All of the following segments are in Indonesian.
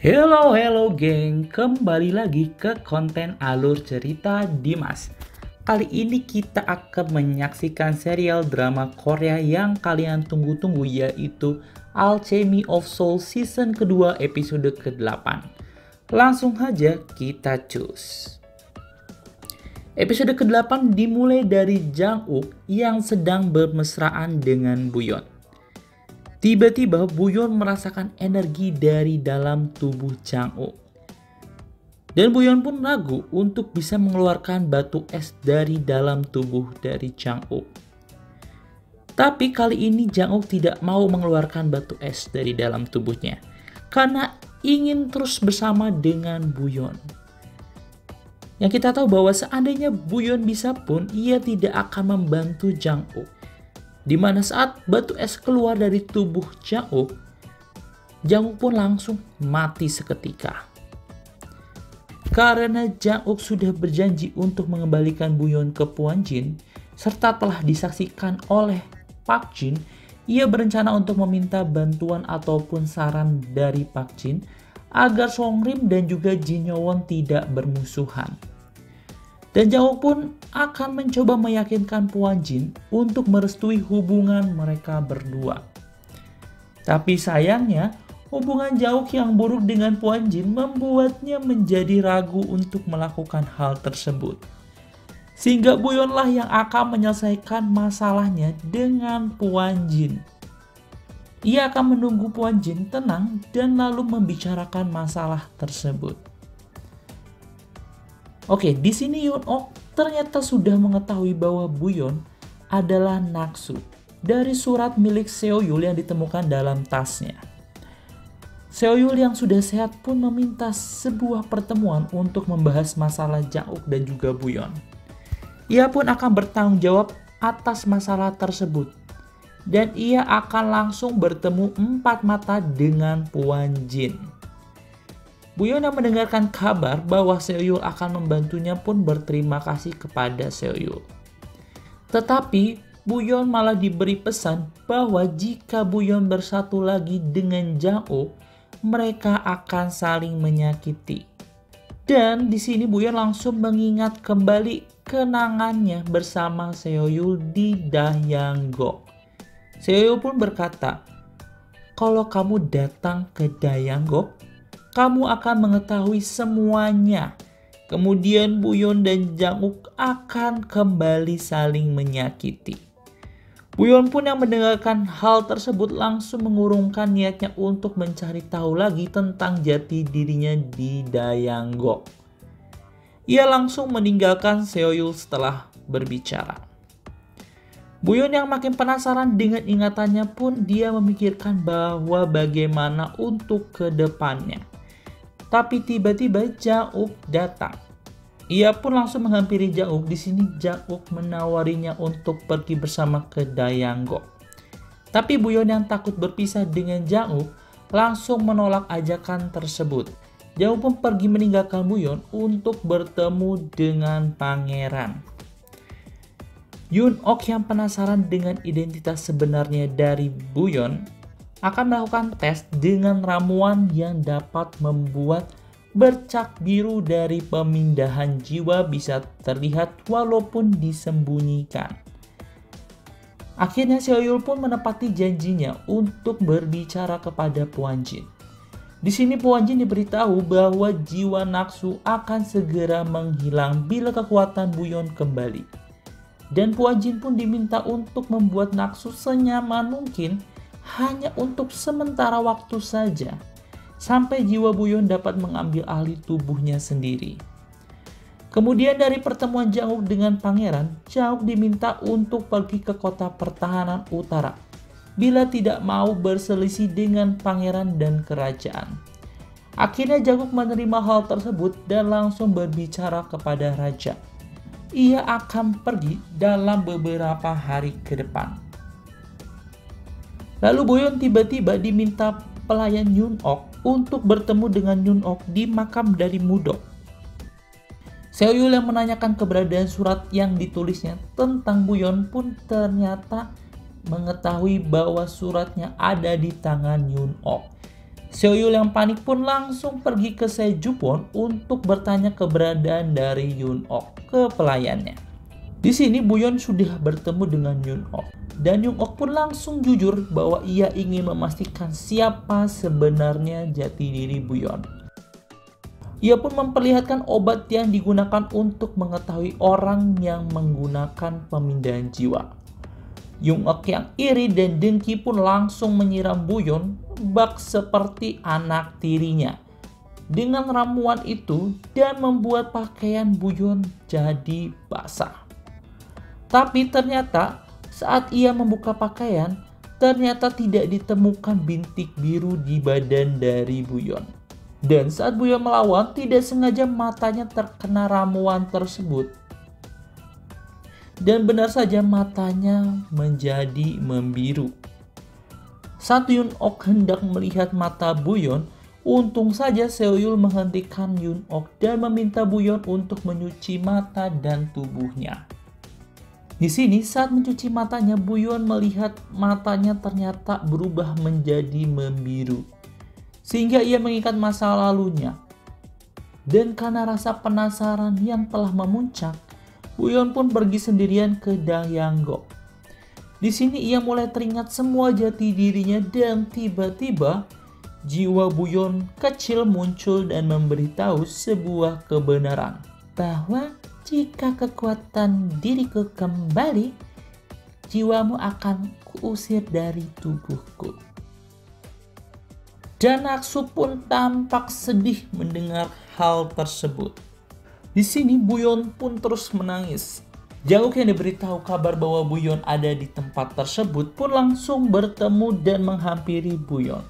Hello geng, kembali lagi ke konten alur cerita Dimas. Kali ini kita akan menyaksikan serial drama Korea yang kalian tunggu-tunggu, yaitu Alchemy of Soul season kedua episode ke-8. Langsung aja kita cus. Episode ke-8 dimulai dari Jang-uk yang sedang bermesraan dengan Buyeon. Tiba-tiba Buyeon merasakan energi dari dalam tubuh Jang-uk. Dan Buyeon pun ragu untuk bisa mengeluarkan batu es dari dalam tubuh dari Jang-uk. Tapi kali ini Jang-uk tidak mau mengeluarkan batu es dari dalam tubuhnya karena ingin terus bersama dengan Buyeon. Yang kita tahu bahwa seandainya Buyeon bisa pun ia tidak akan membantu Jang-uk. Di mana saat batu es keluar dari tubuh Jang-uk, Jang-uk pun langsung mati seketika. Karena Jang-uk sudah berjanji untuk mengembalikan Buyeon ke Puanjin, serta telah disaksikan oleh Park Jin, ia berencana untuk meminta bantuan ataupun saran dari Park Jin agar Songrim dan juga Jin Yowon tidak bermusuhan. Dan Jang-uk pun akan mencoba meyakinkan Puanjin untuk merestui hubungan mereka berdua. Tapi sayangnya, hubungan Jang-uk yang buruk dengan Puanjin membuatnya menjadi ragu untuk melakukan hal tersebut. Sehingga Buyeonlah yang akan menyelesaikan masalahnya dengan Puanjin. Ia akan menunggu Puanjin tenang dan lalu membicarakan masalah tersebut. Oke, di sini Yoon-ok ternyata sudah mengetahui bahwa Buyeon adalah Naksu dari surat milik Seoyul yang ditemukan dalam tasnya. Seoyul yang sudah sehat pun meminta sebuah pertemuan untuk membahas masalah Jang-uk dan juga Buyeon. Ia pun akan bertanggung jawab atas masalah tersebut. Dan ia akan langsung bertemu empat mata dengan Puanjin. Buyeon yang mendengarkan kabar bahwa Seoyul akan membantunya pun berterima kasih kepada Seoyul. Tetapi Buyeon malah diberi pesan bahwa jika Buyeon bersatu lagi dengan Jang-uk, mereka akan saling menyakiti. Dan di sini Buyeon langsung mengingat kembali kenangannya bersama Seoyul di Daeyeonggok. Seoyul pun berkata, "Kalau kamu datang ke Daeyeonggok, kamu akan mengetahui semuanya. Kemudian Buyeon dan Jang-uk akan kembali saling menyakiti." Buyeon pun yang mendengarkan hal tersebut langsung mengurungkan niatnya untuk mencari tahu lagi tentang jati dirinya di Daeyeonggok. Ia langsung meninggalkan Seoyul setelah berbicara. Buyeon yang makin penasaran dengan ingatannya pun dia memikirkan bahwa bagaimana untuk ke depannya. Tapi tiba-tiba Jang-uk datang. Ia pun langsung menghampiri Jang-uk. Di sini Jang-uk menawarinya untuk pergi bersama ke Daeyeonggok. Tapi Buyeon yang takut berpisah dengan Jang-uk langsung menolak ajakan tersebut. Jang-uk pun pergi meninggalkan Buyeon untuk bertemu dengan pangeran. Yoon-ok yang penasaran dengan identitas sebenarnya dari Buyeon akan melakukan tes dengan ramuan yang dapat membuat bercak biru dari pemindahan jiwa bisa terlihat walaupun disembunyikan. Akhirnya Seoyul pun menepati janjinya untuk berbicara kepada Puanjin. Di sini Puanjin diberitahu bahwa jiwa Naksu akan segera menghilang bila kekuatan Buyeon kembali. Dan Puanjin pun diminta untuk membuat Naksu senyaman mungkin hanya untuk sementara waktu saja, sampai jiwa Buyeon dapat mengambil alih tubuhnya sendiri. Kemudian dari pertemuan Jang-uk dengan pangeran, Jang-uk diminta untuk pergi ke kota pertahanan utara, bila tidak mau berselisih dengan pangeran dan kerajaan. Akhirnya Jang-uk menerima hal tersebut dan langsung berbicara kepada raja. Ia akan pergi dalam beberapa hari ke depan. Lalu Buyeon tiba-tiba diminta pelayan Yoon-ok untuk bertemu dengan Yoon-ok di makam dari Mudok. Seoyul yang menanyakan keberadaan surat yang ditulisnya tentang Buyeon pun ternyata mengetahui bahwa suratnya ada di tangan Yoon-ok. Seoyul yang panik pun langsung pergi ke Sejupon untuk bertanya keberadaan dari Yoon-ok ke pelayannya. Di sini Buyeon sudah bertemu dengan Yoon-ok dan Yoon-ok pun langsung jujur bahwa ia ingin memastikan siapa sebenarnya jati diri Buyeon. Ia pun memperlihatkan obat yang digunakan untuk mengetahui orang yang menggunakan pemindahan jiwa. Yoon-ok yang iri dan dengki pun langsung menyiram Buyeon bak seperti anak tirinya dengan ramuan itu dan membuat pakaian Buyeon jadi basah. Tapi ternyata saat ia membuka pakaian, ternyata tidak ditemukan bintik biru di badan dari Buyeon. Dan saat Buyeon melawan, tidak sengaja matanya terkena ramuan tersebut. Dan benar saja matanya menjadi membiru. Saat Yoon-ok hendak melihat mata Buyeon, untung saja Seoyul menghentikan Yoon-ok dan meminta Buyeon untuk mencuci mata dan tubuhnya. Di sini saat mencuci matanya, Buyeon melihat matanya ternyata berubah menjadi membiru. Sehingga ia mengingat masa lalunya. Dan karena rasa penasaran yang telah memuncak, Buyeon pun pergi sendirian ke Dangyangok. Di sini ia mulai teringat semua jati dirinya dan tiba-tiba jiwa Buyeon kecil muncul dan memberitahu sebuah kebenaran. Bahwa jika kekuatan diriku kembali, jiwamu akan kuusir dari tubuhku. Dan Naksu pun tampak sedih mendengar hal tersebut. Di sini Buyeon pun terus menangis. Janguk yang diberitahu kabar bahwa Buyeon ada di tempat tersebut pun langsung bertemu dan menghampiri Buyeon.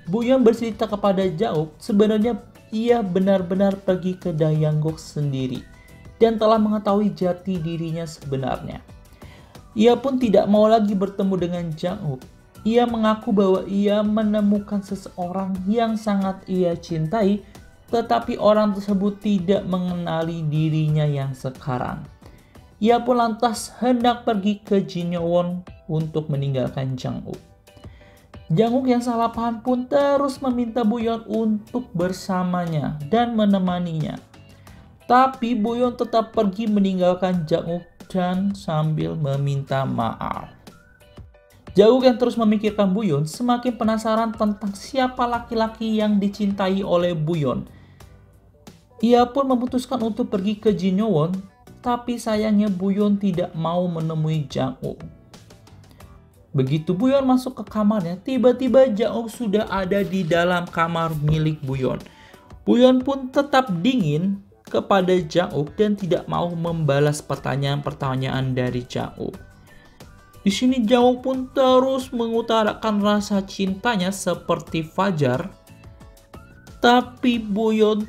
Buyeon bercerita kepada Janguk sebenarnya ia benar-benar pergi ke Dangyangok sendiri dan telah mengetahui jati dirinya sebenarnya. Ia pun tidak mau lagi bertemu dengan Janguk. Ia mengaku bahwa ia menemukan seseorang yang sangat ia cintai, tetapi orang tersebut tidak mengenali dirinya yang sekarang. Ia pun lantas hendak pergi ke Jinyeowon untuk meninggalkan Janguk. Janguk yang salah paham pun terus meminta Buyeon untuk bersamanya dan menemaninya. Tapi Buyeon tetap pergi meninggalkan Janguk dan sambil meminta maaf. Janguk yang terus memikirkan Buyeon semakin penasaran tentang siapa laki-laki yang dicintai oleh Buyeon. Ia pun memutuskan untuk pergi ke Jinyeowon, tapi sayangnya Buyeon tidak mau menemui Janguk. Begitu Buyeon masuk ke kamarnya, tiba-tiba Janguk sudah ada di dalam kamar milik Buyeon. Buyeon pun tetap dingin kepada Janguk dan tidak mau membalas pertanyaan-pertanyaan dari Janguk. Di sini Janguk pun terus mengutarakan rasa cintanya seperti fajar. Tapi Buyeon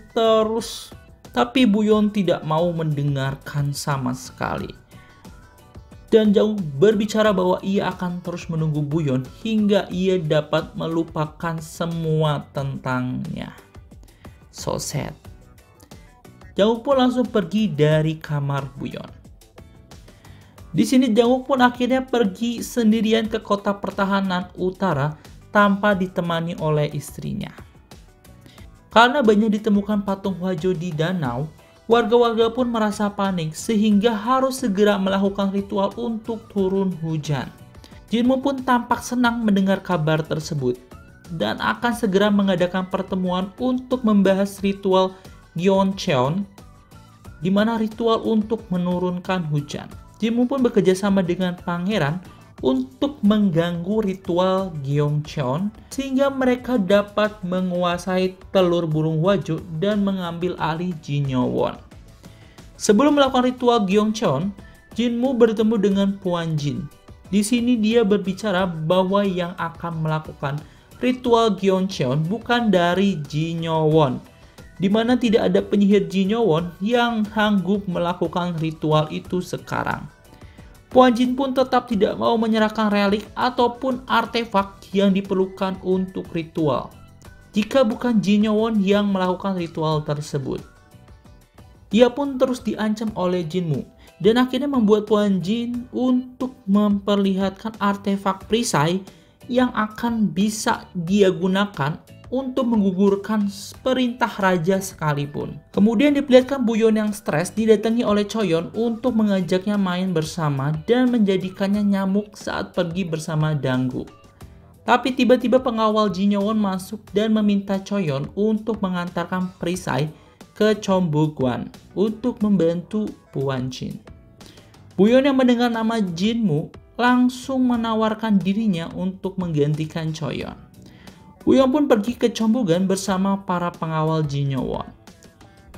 tidak mau mendengarkan sama sekali. Dan Janguk berbicara bahwa ia akan terus menunggu Buyeon hingga ia dapat melupakan semua tentangnya. So sad. Janguk pun langsung pergi dari kamar Buyeon. Di sini Janguk pun akhirnya pergi sendirian ke kota pertahanan utara tanpa ditemani oleh istrinya. Karena banyak ditemukan patung Hwajo di danau, warga-warga pun merasa panik sehingga harus segera melakukan ritual untuk turun hujan. Jinmu pun tampak senang mendengar kabar tersebut dan akan segera mengadakan pertemuan untuk membahas ritual Gyeongcheon, di mana ritual untuk menurunkan hujan. Jinmu pun bekerja sama dengan pangeran untuk mengganggu ritual Gyeongcheon sehingga mereka dapat menguasai telur burung Hwajo dan mengambil alih Jinyeowon. Sebelum melakukan ritual Gyeongcheon, Jinmu bertemu dengan Puan Jin. Di sini dia berbicara bahwa yang akan melakukan ritual Gyeongcheon bukan dari Jinyeowon, di mana tidak ada penyihir Jinyeowon yang sanggup melakukan ritual itu sekarang. Puan Jin pun tetap tidak mau menyerahkan relik ataupun artefak yang diperlukan untuk ritual, jika bukan Jinyeowon yang melakukan ritual tersebut. Ia pun terus diancam oleh Jinmu, dan akhirnya membuat Puan Jin untuk memperlihatkan artefak perisai yang akan bisa dia gunakan untuk menggugurkan perintah raja sekalipun. Kemudian diperlihatkan Buyon yang stres didatangi oleh Choyon untuk mengajaknya main bersama dan menjadikannya nyamuk saat pergi bersama Danggu. Tapi tiba-tiba pengawal Jin Yowon masuk dan meminta Choyon untuk mengantarkan perisai ke Chonbukwan untuk membantu Puan Jin. Buyon yang mendengar nama Jinmu langsung menawarkan dirinya untuk menggantikan Choyon. Buyon pun pergi ke Chonbukwan bersama para pengawal Jin Yowon.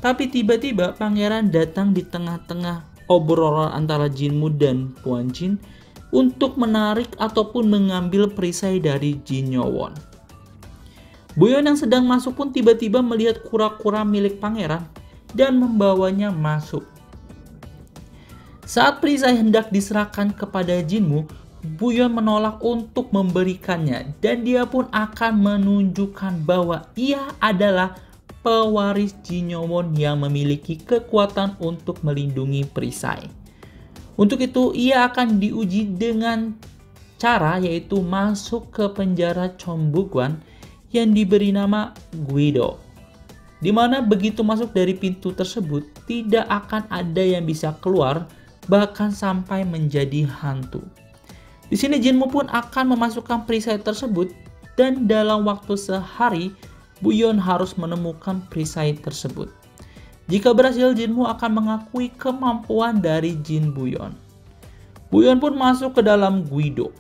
Tapi tiba-tiba pangeran datang di tengah-tengah obrolan antara Jinmu dan Puan Jin untuk menarik ataupun mengambil perisai dari Jin Yowon. Buyon yang sedang masuk pun tiba-tiba melihat kura-kura milik pangeran dan membawanya masuk. Saat perisai hendak diserahkan kepada Jinmu, Buyon menolak untuk memberikannya dan dia pun akan menunjukkan bahwa ia adalah pewaris Jin Yowon yang memiliki kekuatan untuk melindungi perisai. Untuk itu ia akan diuji dengan cara yaitu masuk ke penjara Chonbukwan yang diberi nama Guido, di mana begitu masuk dari pintu tersebut tidak akan ada yang bisa keluar, bahkan sampai menjadi hantu. Di sini Jinmu pun akan memasukkan perisai tersebut dan dalam waktu sehari Buyon harus menemukan perisai tersebut. Jika berhasil, Jinmu akan mengakui kemampuan dari Jin Buyon. Buyon pun masuk ke dalam Guido.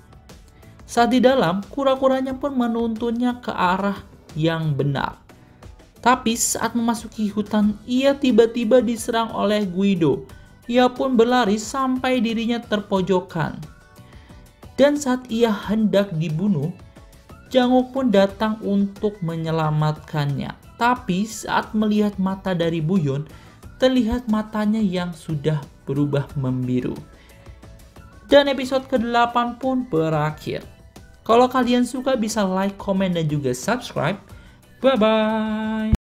Saat di dalam, kura-kuranya pun menuntunnya ke arah yang benar. Tapi saat memasuki hutan, ia tiba-tiba diserang oleh Guido. Ia pun berlari sampai dirinya terpojokan. Dan saat ia hendak dibunuh, Jangwook pun datang untuk menyelamatkannya. Tapi saat melihat mata dari Buyon, terlihat matanya yang sudah berubah membiru. Dan episode ke-8 pun berakhir. Kalau kalian suka bisa like, komen, dan juga subscribe. Bye-bye.